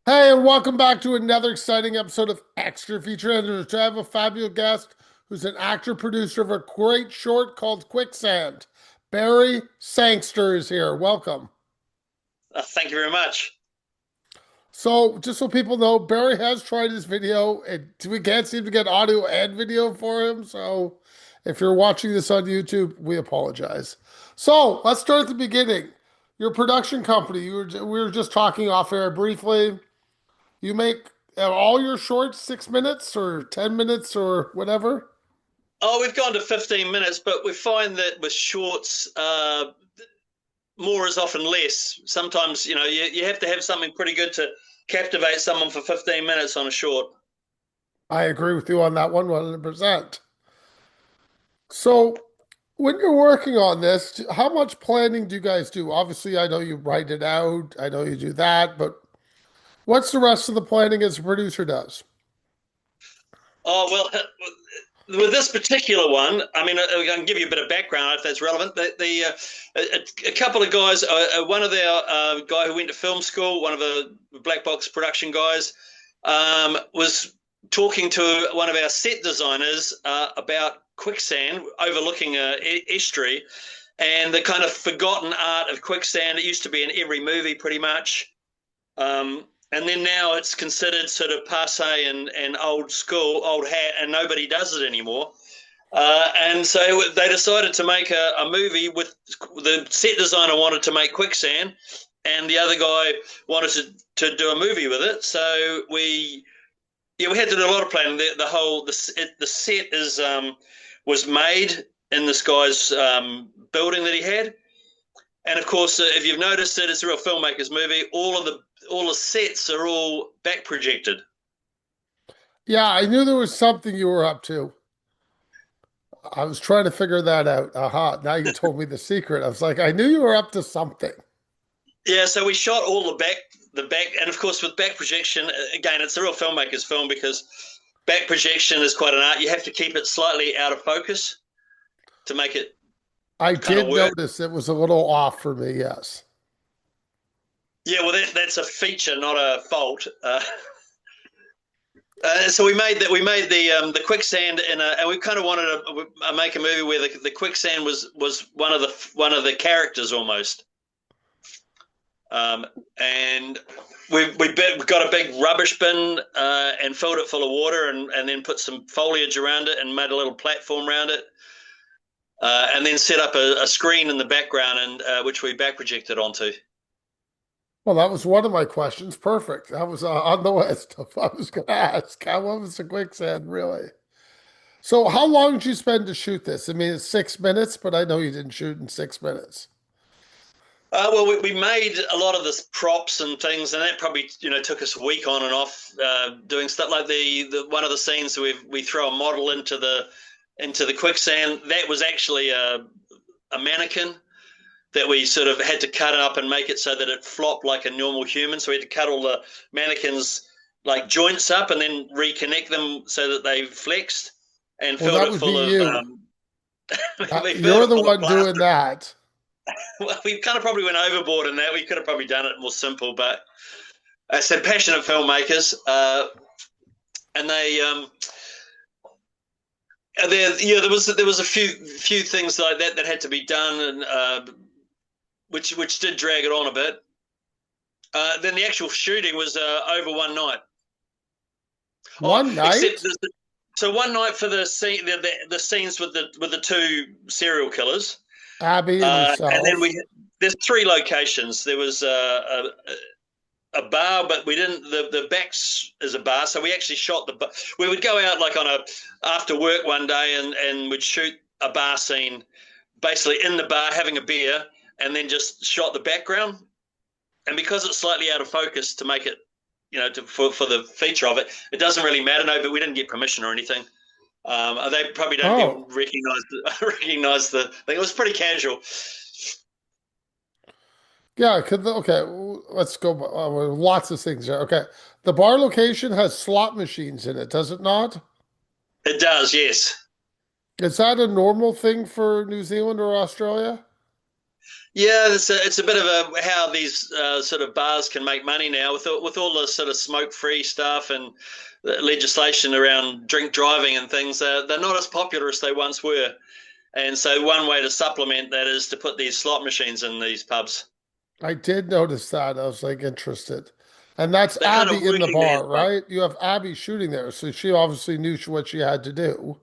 Hey, and welcome back to another exciting episode of Extra Feature Editors. I have a fabulous guest who's an actor producer of a great short called Quicksand. Barry Sangster is here. Welcome. Thank you very much. So, just so people know, Barry has tried his video, and we can't seem to get audio and video for him. So, if you're watching this on YouTube, we apologize. So, let's start at the beginning. Your production company, we were just talking off air briefly. You make all your shorts 6 minutes or 10 minutes or whatever? Oh, we've gone to 15 minutes, but we find that with shorts, more is often less. Sometimes, you have to have something pretty good to captivate someone for 15 minutes on a short. I agree with you on that 100%. So, when you're working on this, how much planning do you guys do? Obviously, I know you write it out, I know you do that, but what's the rest of the planning as a producer does? Oh, well, with this particular one, I mean, I can give you a bit of background if that's relevant. A couple of guys, one of their guy who went to film school, one of the black box production guys, was talking to one of our set designers about quicksand overlooking a estuary and the kind of forgotten art of quicksand. It used to be in every movie pretty much. And then now it's considered sort of passe and old school, old hat, and nobody does it anymore. And so they decided to make a movie with the set designer wanted to make quicksand, and the other guy wanted to do a movie with it. So we had to do a lot of planning. The set was made in this guy's building that he had, and of course, if you've noticed it, it's a real filmmaker's movie. All the sets are all back projected. Yeah, I knew there was something you were up to. I was trying to figure that out. Aha, now you told me the secret. I was like, I knew you were up to something. Yeah, so we shot all the back, and of course with back projection, again, it's a real filmmaker's film because back projection is quite an art. You have to keep it slightly out of focus to make it I kind of did work. notice it was a little off for me, yes. Yeah, well, that's a feature, not a fault. So we made that. We made the quicksand and we kind of wanted to make a movie where the quicksand was one of the characters almost. And we got a big rubbish bin and filled it full of water and then put some foliage around it and made a little platform around it. And then set up a screen in the background and which we back projected onto. Well, that was one of my questions. Perfect. That was on the list of I was going to ask. How was the quicksand, really? So, how long did you spend to shoot this? I mean, it's 6 minutes, but I know you didn't shoot in 6 minutes. Well, we made a lot of this props and things, and that probably took us a week on and off doing stuff like the one of the scenes we throw a model into the quicksand. That was actually a mannequin that we sort of had to cut up and make it so that it flopped like a normal human. So we had to cut all the mannequins like joints up and then reconnect them so that they flexed and Well, filled that it would be full of you. we filled You're it the full of one doing plaster. that. Well, we kind of probably went overboard in that. We could have probably done it more simple, but I said passionate filmmakers, and there was a few things like that had to be done, and which did drag it on a bit. Then the actual shooting was over one night. Oh, One except night? so one night for the scene, the scenes with the two serial killers, Abby and and then yourself. there's three locations. There was a bar, but we didn't. The backs is a bar, so we actually shot the bar. We would go out like on a after work one day and we'd shoot a bar scene, basically in the bar having a beer, and then just shot the background. And because it's slightly out of focus to make it, for the feature of it, it doesn't really matter. No, but we didn't get permission or anything. They probably don't even Oh, recognize the thing. It was pretty casual. yeah. Okay, let's go. Lots of things there. Okay. The bar location has slot machines in it, does it not? It does, yes. Is that a normal thing for New Zealand or Australia? Yeah, it's a bit of a how these sort of bars can make money now with all the sort of smoke-free stuff and the legislation around drink driving and things. They're not as popular as they once were, and so one way to supplement that is to put these slot machines in these pubs. I did notice that. I was like interested. And that's They're kind of Abby in the working there as bar, well. right? You have Abby shooting there, so she obviously knew what she had to do.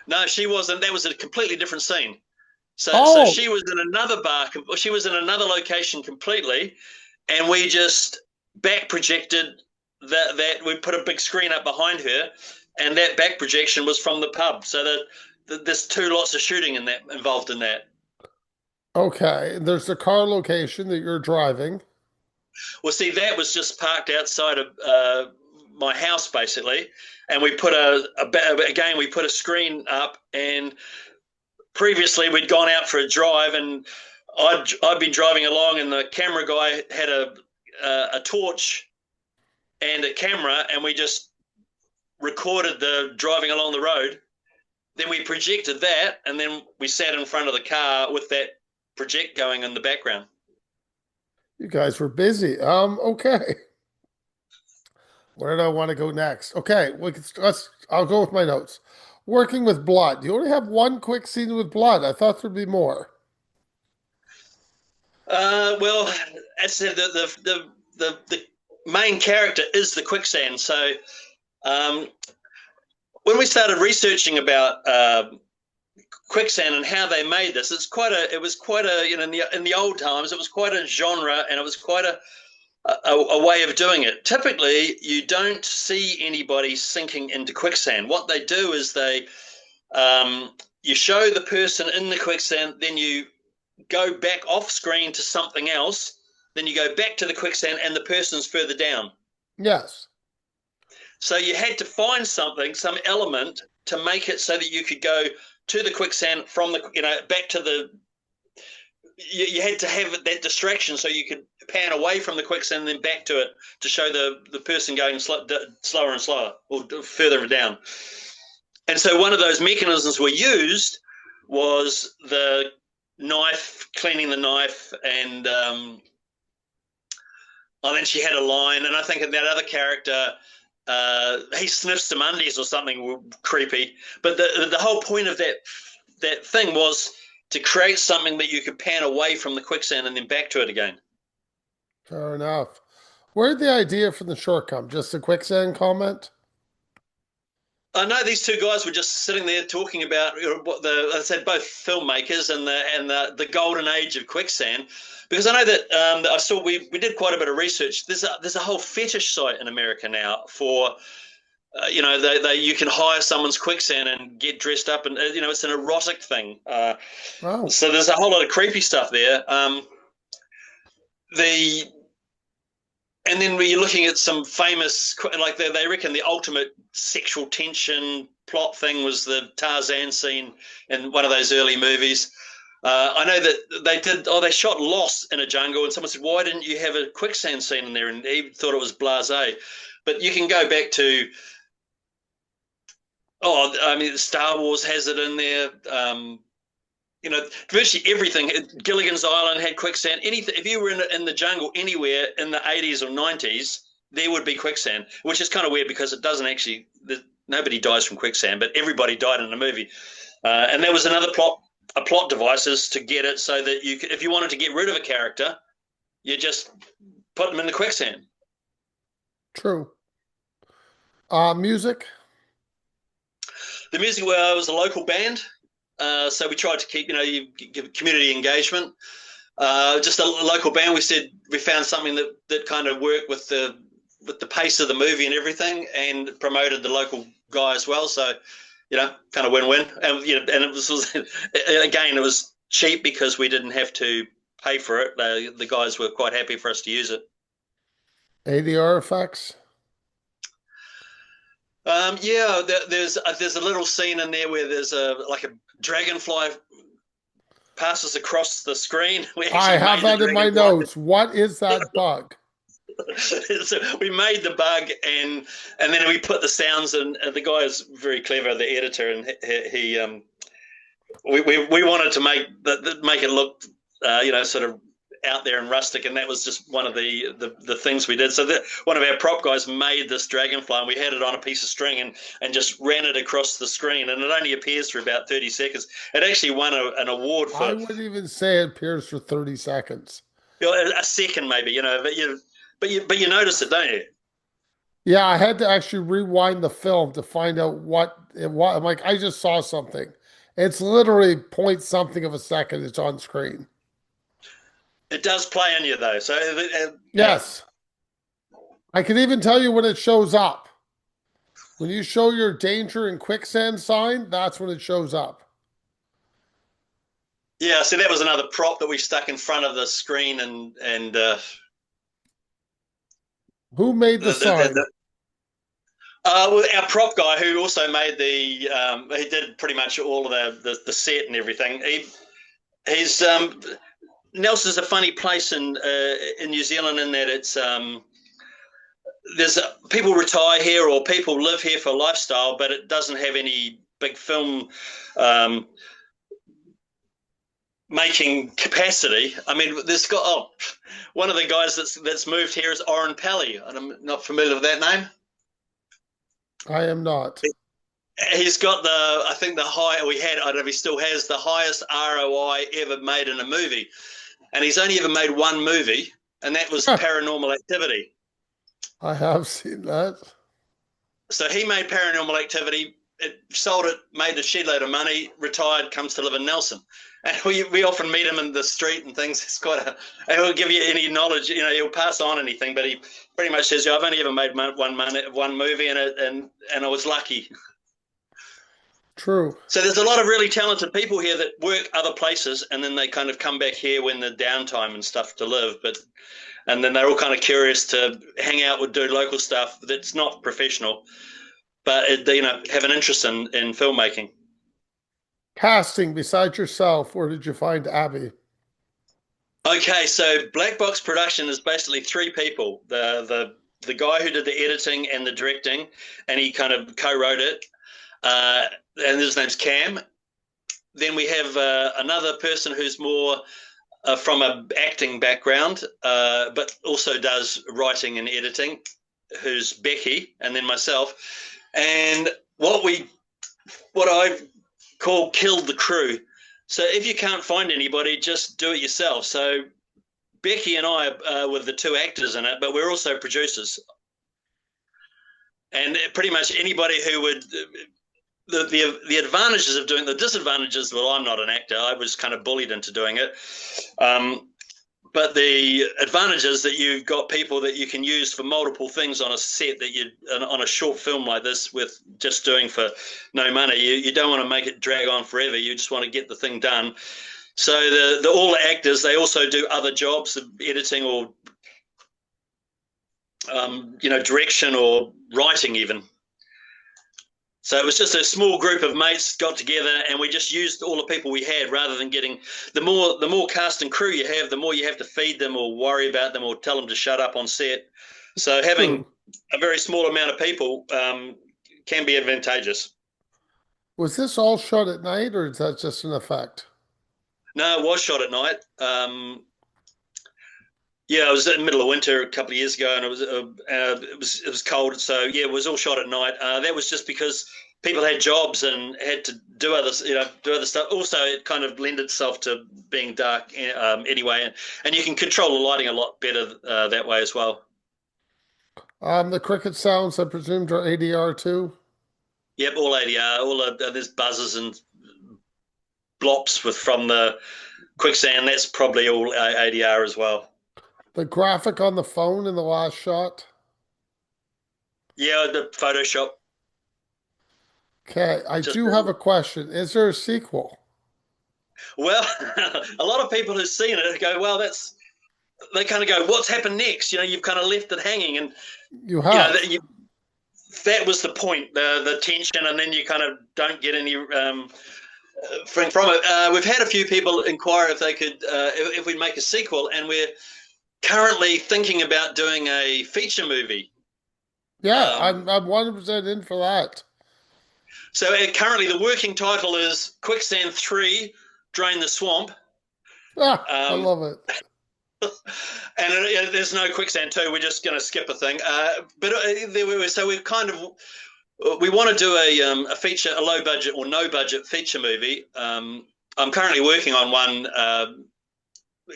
No, she wasn't. That was a completely different scene. So Oh, she was in another bar. She was in another location completely, and we just back projected that we put a big screen up behind her, and that back projection was from the pub. So there's two lots of shooting in that involved in that. okay. There's the car location that you're driving. Well, see, that was just parked outside of my house basically, and we put again we put a screen up, and previously we'd gone out for a drive, and I'd been driving along, and the camera guy had a torch and a camera, and we just recorded the driving along the road. Then we projected that, and then we sat in front of the car with that project going in the background. You guys were busy. Okay. Where do I want to go next? Okay, I'll go with my notes. Working with blood. You only have one quick scene with blood. I thought there'd be more. Well, as I said, the main character is the quicksand. So um, when we started researching about quicksand and how they made this, it was quite a in the old times it was quite a genre, and it was quite a way of doing it. Typically, you don't see anybody sinking into quicksand. What they do is you show the person in the quicksand, then you go back off screen to something else, then you go back to the quicksand, and the person's further down. Yes. So you had to find something, some element, to make it so that you could go to the quicksand from the back to the. You had to have that distraction so you could pan away from the quicksand and then back to it to show the person going slower and slower or further down. And so one of those mechanisms we used was the knife, cleaning the knife, and then she had a line, and I think that other character, he sniffs some undies or something creepy. But the whole point of that thing was to create something that you could pan away from the quicksand and then back to it again. Fair enough. Where'd the idea for the short come? Just a quicksand comment? I know these two guys were just sitting there talking about what I said, both filmmakers and the golden age of quicksand, because I know that I saw we did quite a bit of research. There's a whole fetish site in America now for you can hire someone's quicksand and get dressed up, and it's an erotic thing. Oh, So there's a whole lot of creepy stuff there. The and then when you're looking at some famous, like they reckon the ultimate sexual tension plot thing was the Tarzan scene in one of those early movies. I know that they did. Oh, they shot Lost in a jungle, and someone said, "Why didn't you have a quicksand scene in there?" And he thought it was blasé. But you can go back to. Oh, I mean, Star Wars has it in there. Virtually everything. Gilligan's Island had quicksand. Anything. If you were in the jungle anywhere in the 80s or 90s, there would be quicksand, which is kind of weird because it doesn't actually. Nobody dies from quicksand, but everybody died in the movie. And there was a plot device is to get it so that if you wanted to get rid of a character, you just put them in the quicksand. true. Music? The music was a local band, so we tried to keep you give community engagement. Just a local band. We found something that kind of worked with the pace of the movie and everything, and promoted the local guy as well. So kind of win-win. And and it was again, it was cheap because we didn't have to pay for it. The guys were quite happy for us to use it. ADR effects? Yeah, there's a little scene in there where there's a dragonfly passes across the screen. We I actually have made the that in my dragonfly. notes. What is that bug? So we made the bug, and then we put the sounds in. And the guy is very clever, the editor, and he we wanted to make it look sort of out there and rustic, and that was just one of the things we did. So one of our prop guys made this dragonfly, and we had it on a piece of string and just ran it across the screen, and it only appears for about 30 seconds. It actually won an award I for wouldn't even say it appears for 30 seconds. a second, maybe, but you notice it, don't you? Yeah, I had to actually rewind the film to find out what it was. I'm like, I just saw something. It's literally point something of a second. It's on screen. It does play on you though, so Yes. I can even tell you when it shows up. When you show your danger and quicksand sign, that's when it shows up. yeah. So that was another prop that we stuck in front of the screen, and Who made the sign? well, our prop guy, who also made he did pretty much all of the set and everything. He's Nelson's a funny place in New Zealand in that it's there's people retire here or people live here for lifestyle, but it doesn't have any big film um, making capacity. I mean, there's got one of the guys that's moved here is Oren Pelly, and I'm not familiar with that name. I am not. He's got I think the high we had. I don't know if he still has the highest ROI ever made in a movie, and he's only ever made one movie, and that was Paranormal Activity. I have seen that. So he made Paranormal Activity, it sold it, made a shitload of money, retired, comes to live in Nelson. And we often meet him in the street and things. It's he'll give you any knowledge, he'll pass on anything, but he pretty much says, I've only ever made one movie and I was lucky. True. So there's a lot of really talented people here that work other places and then they kind of come back here when the downtime and stuff to live. And then they're all kind of curious to hang out with, do local stuff that's not professional, but have an interest in filmmaking. Casting besides yourself, where did you find Abby? Okay, so Black Box Production is basically three people: the guy who did the editing and the directing, and he kind of co-wrote it, and his name's Cam. Then we have another person who's more from an acting background, but also does writing and editing, who's Becky, and then myself. And what I call killed the crew. So if you can't find anybody, just do it yourself. So Becky and I were the two actors in it, but we're also producers. And pretty much anybody who would the advantages of doing the disadvantages. Well, I'm not an actor. I was kind of bullied into doing it. But the advantages that you've got people that you can use for multiple things on a set on a short film like this with just doing for no money. You don't want to make it drag on forever. You just want to get the thing done. So all the actors, they also do other jobs, editing or direction or writing even. So it was just a small group of mates got together and we just used all the people we had rather than getting the more cast and crew you have, the more you have to feed them or worry about them or tell them to shut up on set. So having a very small amount of people can be advantageous. Was this all shot at night or is that just an effect? No, it was shot at night. Yeah, it was in the middle of winter a couple of years ago, and it was cold. So yeah, it was all shot at night. That was just because people had jobs and had to do other stuff. Also, it kind of lent itself to being dark anyway, and you can control the lighting a lot better that way as well. The cricket sounds, I presumed, are ADR too. Yep, all ADR. There's buzzes and blops from the quicksand. That's probably all ADR as well. The graphic on the phone in the last shot. Yeah, the Photoshop. Okay, I do have a question. Is there a sequel? Well, a lot of people who've seen it go, well, they kind of go, what's happened next? You've kind of left it hanging. And You have. that was the point, the tension, and then you kind of don't get any from it. We've had a few people inquire if they could, if we'd make a sequel, and we're currently thinking about doing a feature movie. Yeah, I'm 100% in for that. So currently the working title is Quicksand 3, Drain the Swamp. Ah, I Um, love it. and there's no Quicksand 2. We're just going to skip a thing. But so we've kind of we want to do a feature, a low budget or no budget feature movie. I'm currently working on one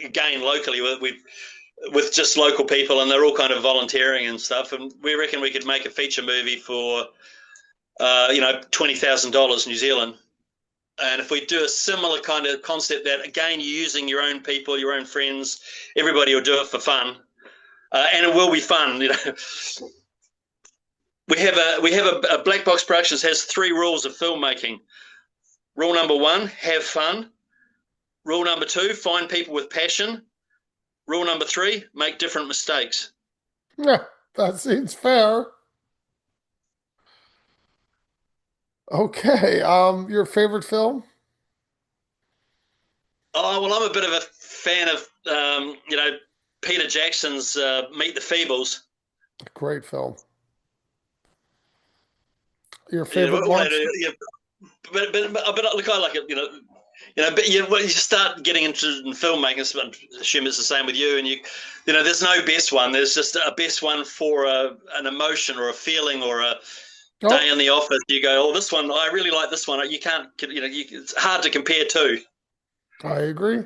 again locally with just local people, and they're all kind of volunteering and stuff. And we reckon we could make a feature movie for $20,000 New Zealand. And if we do a similar kind of concept, that again you're using your own people, your own friends, everybody will do it for fun, and it will be fun. We have a Black Box Productions has 3 rules of filmmaking. Rule number 1: have fun. Rule number 2: find people with passion. Rule number 3: make different mistakes. Yeah, that seems fair. Okay. Your favorite film? Oh well, I'm a bit of a fan of Peter Jackson's Meet the Feebles. Great film. Your You favorite know, monster? but look, I like it. But when you start getting interested in filmmaking, I assume it's the same with you. And there's no best one. There's just a best one for an emotion or a feeling or a day Oh, in the office. You go, oh, this one, I really like this one. You can't, it's hard to compare two. I agree.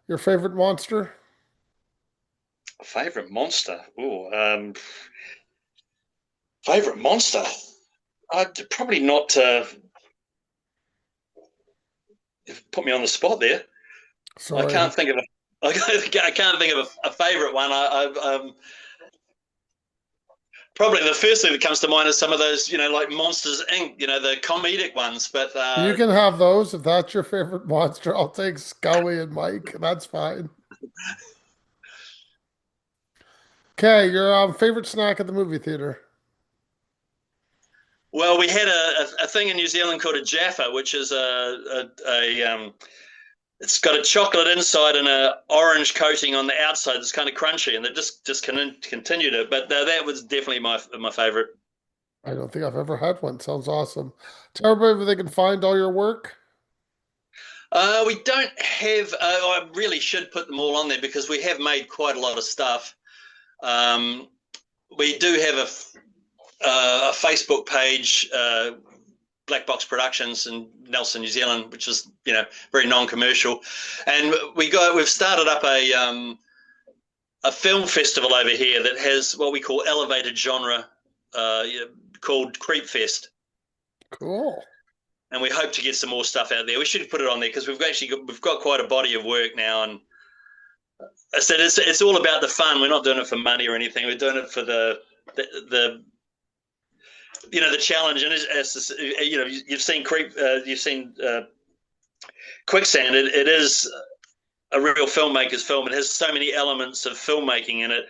Your favorite monster? Favorite monster? Oh, favorite monster? I'd probably not. Put me on the spot there. I Sorry. can't think of a. I can't think of a favorite one. Probably the first thing that comes to mind is some of those, like Monsters Inc. The comedic ones. But You can have those if that's your favorite monster. I'll take Scully and Mike. That's fine. Okay, your favorite snack at the movie theater? well, we had a thing in New Zealand called a Jaffa, which is it's got a chocolate inside and a orange coating on the outside. It's kind of crunchy, and they just continued it. But that was definitely my favorite. I don't think I've ever had one. Sounds awesome. Tell everybody where they can find all your work. We don't have. I really should put them all on there because we have made quite a lot of stuff. Um, we do have a Facebook page, Black Box Productions in Nelson, New Zealand, which is very non-commercial, and we've started up a film festival over here that has what we call elevated genre, called Creep Fest. Cool. And we hope to get some more stuff out there. We should put it on there because we've got quite a body of work now, and I said it's all about the fun. We're not doing it for money or anything. We're doing it for the the challenge. And you've seen Quicksand. It is a real filmmaker's film. It has so many elements of filmmaking in it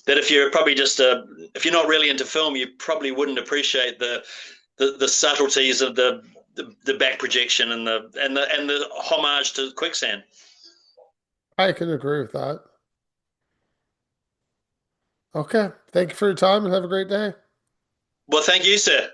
that if you're probably if you're not really into film, you probably wouldn't appreciate the subtleties of the back projection and the homage to Quicksand. I can agree with that. Okay. Thank you for your time and have a great day. Well, thank you, sir.